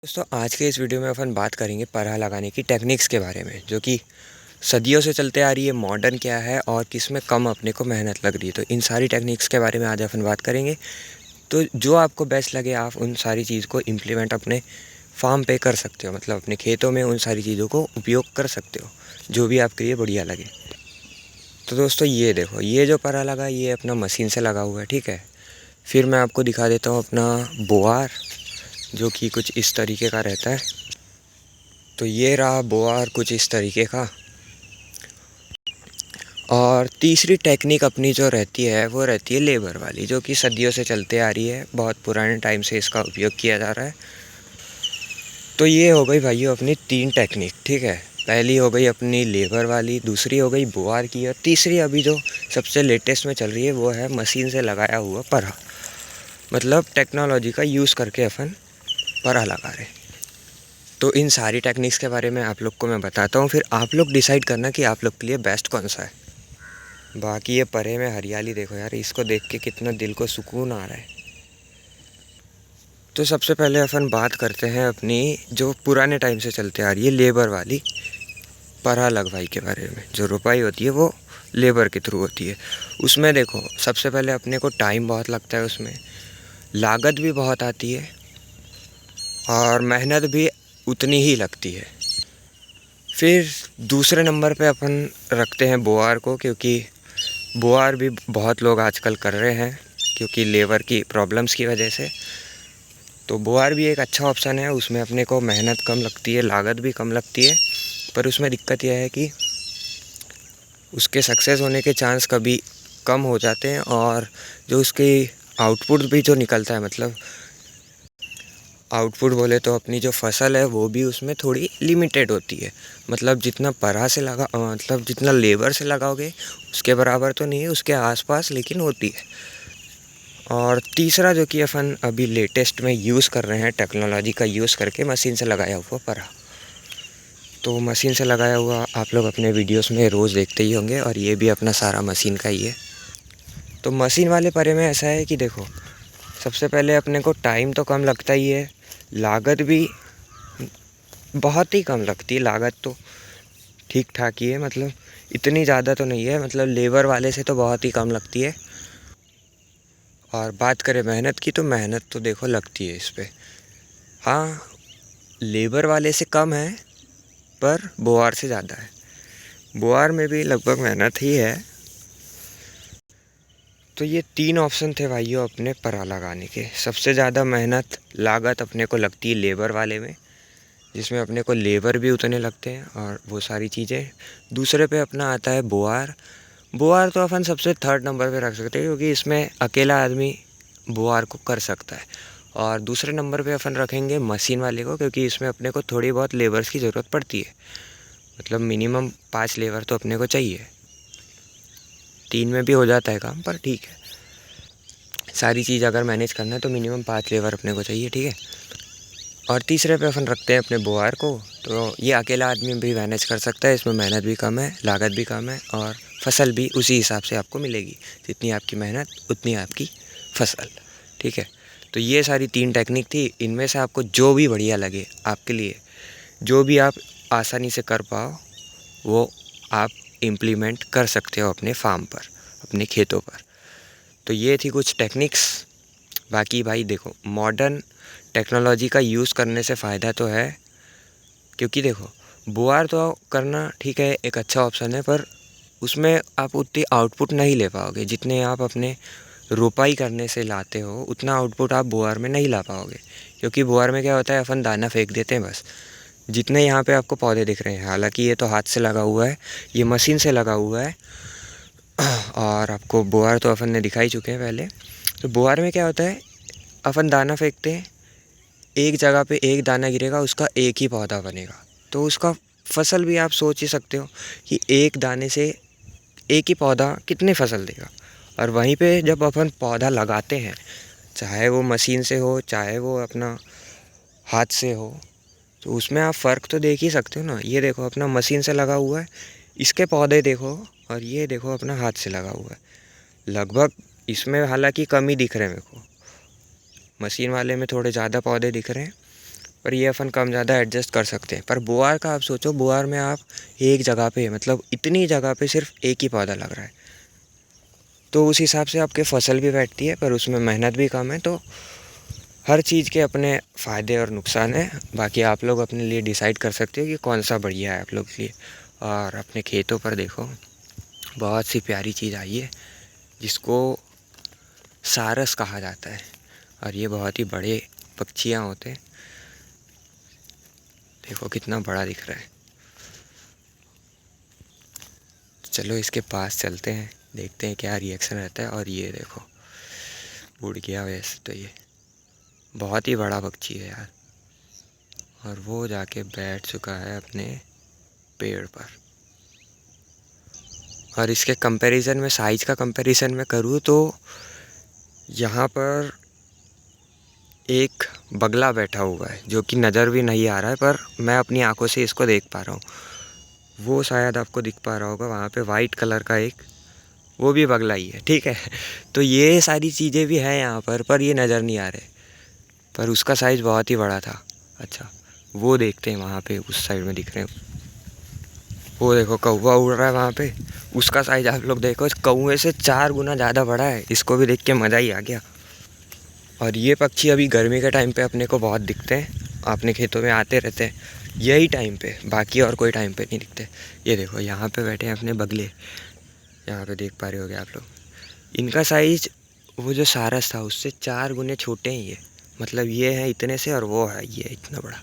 दोस्तों आज के इस वीडियो में अपन बात करेंगे पराह लगाने की टेक्निक्स के बारे में, जो कि सदियों से चलते आ रही है। मॉडर्न क्या है और किस में कम अपने को मेहनत लग रही है, तो इन सारी टेक्निक्स के बारे में आज अपन बात करेंगे। तो जो आपको बेस्ट लगे आप उन सारी चीज़ को इम्प्लीमेंट अपने फार्म पे कर सकते हो, मतलब अपने खेतों में उन सारी चीज़ों को उपयोग कर सकते हो जो भी आपके लिए बढ़िया लगे। तो दोस्तों ये देखो, ये जो पराह लगा ये अपना मशीन से लगा हुआ है, ठीक है। फिर मैं आपको दिखा देता हूँ अपना बोआर, जो कि कुछ इस तरीके का रहता है। तो ये रहा बोआर कुछ इस तरीके का। और तीसरी टेक्निक अपनी जो रहती है वो रहती है लेबर वाली, जो कि सदियों से चलते आ रही है, बहुत पुराने टाइम से इसका उपयोग किया जा रहा है। तो ये हो गई भाइयों अपनी तीन टेक्निक, ठीक है। पहली हो गई अपनी लेबर वाली, दूसरी हो गई बोआर की, और तीसरी अभी जो सबसे लेटेस्ट में चल रही है वो है मशीन से लगाया हुआ पराह, मतलब टेक्नोलॉजी का यूज़ करके अपन पराह लगा रहे। तो इन सारी टेक्निक्स के बारे में आप लोग को मैं बताता हूँ, फिर आप लोग डिसाइड करना कि आप लोग के लिए बेस्ट कौन सा है। बाकी ये परे में हरियाली देखो यार, इसको देख के कितना दिल को सुकून आ रहा है। तो सबसे पहले अपन बात करते हैं अपनी जो पुराने टाइम से चलते आ रही है लेबर वाली पराह लगवाई के बारे में। जो रुपाई होती है वो लेबर के थ्रू होती है। उसमें देखो सबसे पहले अपने को टाइम बहुत लगता है, उसमें लागत भी बहुत आती है और मेहनत भी उतनी ही लगती है। फिर दूसरे नंबर पे अपन रखते हैं बोआर को, क्योंकि बोआर भी बहुत लोग आजकल कर रहे हैं क्योंकि लेबर की प्रॉब्लम्स की वजह से। तो बोआर भी एक अच्छा ऑप्शन है, उसमें अपने को मेहनत कम लगती है, लागत भी कम लगती है। पर उसमें दिक्कत यह है कि उसके सक्सेस होने के चांस कभी कम हो जाते हैं, और जो उसके आउटपुट भी जो निकलता है, मतलब आउटपुट बोले तो अपनी जो फसल है वो भी उसमें थोड़ी लिमिटेड होती है। मतलब जितना पराह से लगा मतलब जितना लेबर से लगाओगे उसके बराबर तो नहीं है, उसके आसपास लेकिन होती है। और तीसरा जो कि अपन अभी लेटेस्ट में यूज़ कर रहे हैं टेक्नोलॉजी का यूज़ करके, मशीन से लगाया हुआ पराह। तो मशीन से लगाया हुआ आप लोग अपने वीडियोस में रोज़ देखते ही होंगे, और ये भी अपना सारा मशीन का ही है। तो मशीन वाले परे में ऐसा है कि देखो, सबसे पहले अपने को टाइम तो कम लगता ही है, लागत भी बहुत ही कम लगती है। लागत तो ठीक ठाक ही है, मतलब इतनी ज़्यादा तो नहीं है, मतलब लेबर वाले से तो बहुत ही कम लगती है। और बात करें मेहनत की, तो मेहनत तो देखो लगती है इस पर। हाँ, लेबर वाले से कम है पर बोआर से ज़्यादा है। बोआर में भी लगभग मेहनत ही है। तो ये तीन ऑप्शन थे भाइयों अपने पराह लगाने के। सबसे ज़्यादा मेहनत लागत अपने को लगती है लेबर वाले में, जिसमें अपने को लेबर भी उतने लगते हैं और वो सारी चीज़ें। दूसरे पे अपना आता है बोआर। बोआर तो अपन सबसे थर्ड नंबर पे रख सकते हैं, क्योंकि इसमें अकेला आदमी बोआर को कर सकता है। और दूसरे नंबर पे अपन रखेंगे मशीन वाले को, क्योंकि इसमें अपने को थोड़ी बहुत लेबर्स की ज़रूरत पड़ती है। मतलब मिनिमम 5 लेबर तो अपने को चाहिए, 3 में भी हो जाता है काम, पर ठीक है। सारी चीज़ अगर मैनेज करना है तो मिनिमम 5 लेबर अपने को चाहिए, ठीक है। और तीसरे पे अपन रखते हैं अपने बोआर को। तो ये अकेला आदमी भी मैनेज कर सकता है, इसमें मेहनत भी कम है, लागत भी कम है, और फसल भी उसी हिसाब से आपको मिलेगी। जितनी आपकी मेहनत उतनी आपकी फसल, ठीक है। तो ये सारी तीन टेक्निक थी, इनमें से आपको जो भी बढ़िया लगे आपके लिए, जो भी आप आसानी से कर पाओ, वो आप इम्प्लीमेंट कर सकते हो अपने फार्म पर, अपने खेतों पर। तो ये थी कुछ टेक्निक्स। बाकी भाई देखो, मॉडर्न टेक्नोलॉजी का यूज़ करने से फ़ायदा तो है, क्योंकि देखो बोआर तो करना ठीक है, एक अच्छा ऑप्शन है, पर उसमें आप उतनी आउटपुट नहीं ले पाओगे जितने आप अपने रोपाई करने से लाते हो। उतना आउटपुट आप बोआर में नहीं ला पाओगे, क्योंकि बोआर में क्या होता है, अपन दाना फेंक देते हैं बस। जितने यहाँ पे आपको पौधे दिख रहे हैं, हालांकि ये तो हाथ से लगा हुआ है, ये मशीन से लगा हुआ है। और आपको बोआर तो अपन ने दिखा ही चुके हैं पहले। तो बोआर में क्या होता है, अपन दाना फेंकते हैं, एक जगह पे एक दाना गिरेगा, उसका एक ही पौधा बनेगा। तो उसका फसल भी आप सोच ही सकते हो कि एक दाने से एक ही पौधा कितनी फसल देगा। और वहीं पे जब अपन पौधा लगाते हैं, चाहे वो मशीन से हो चाहे वो अपना हाथ से हो, तो उसमें आप फ़र्क तो देख ही सकते हो ना। ये देखो अपना मशीन से लगा हुआ है, इसके पौधे देखो, और ये देखो अपना हाथ से लगा हुआ है। लगभग इसमें हालांकि कम ही दिख रहे हैं मेरे को, मशीन वाले में थोड़े ज़्यादा पौधे दिख रहे हैं, पर ये अपन कम ज़्यादा एडजस्ट कर सकते हैं। पर बोआर का आप सोचो, बोआर में आप एक जगह पे, मतलब इतनी जगह पे सिर्फ एक ही पौधा लग रहा है, तो उस हिसाब से आपके फसल भी बैठती है पर उसमें मेहनत भी कम है। तो हर चीज़ के अपने फ़ायदे और नुकसान हैं। बाकी आप लोग अपने लिए डिसाइड कर सकते हो कि कौन सा बढ़िया है आप लोग के लिए। और अपने खेतों पर देखो, बहुत सी प्यारी चीज़ आई है जिसको सारस कहा जाता है, और ये बहुत ही बड़े पक्षियाँ होते हैं। देखो कितना बड़ा दिख रहा है। चलो इसके पास चलते हैं, देखते हैं क्या रिएक्शन रहता है। और ये देखो उड़ गया। वैसे तो ये बहुत ही बड़ा पक्षी है यार, और वो जाके बैठ चुका है अपने पेड़ पर। और इसके कंपैरिजन में, साइज़ का कंपैरिजन में करूँ तो यहाँ पर एक बगला बैठा हुआ है जो कि नज़र भी नहीं आ रहा है, पर मैं अपनी आंखों से इसको देख पा रहा हूँ। वो शायद आपको दिख पा रहा होगा वहाँ पे वाइट कलर का एक, वो भी बगला ही है, ठीक है। तो ये सारी चीज़ें भी हैं यहाँ पर ये नज़र नहीं आ रहे, पर उसका साइज़ बहुत ही बड़ा था। अच्छा, वो देखते हैं वहाँ पे उस साइड में दिख रहे हैं। वो देखो कौवा उड़ रहा है वहाँ पे, उसका साइज़ आप लोग देखो, कौवे से 4 गुना ज़्यादा बड़ा है। इसको भी देख के मज़ा ही आ गया। और ये पक्षी अभी गर्मी के टाइम पे अपने को बहुत दिखते हैं, अपने खेतों में आते रहते हैं यही टाइम पे, बाकी और कोई टाइम पे नहीं दिखते। ये देखो यहाँ पे बैठे हैं अपने बगले, यहाँ पे देख पा रहे होगे आप लोग। इनका साइज़ वो जो सारस था उससे 4 गुने छोटे हैं ये, मतलब ये है इतने से और वो है ये इतना बड़ा।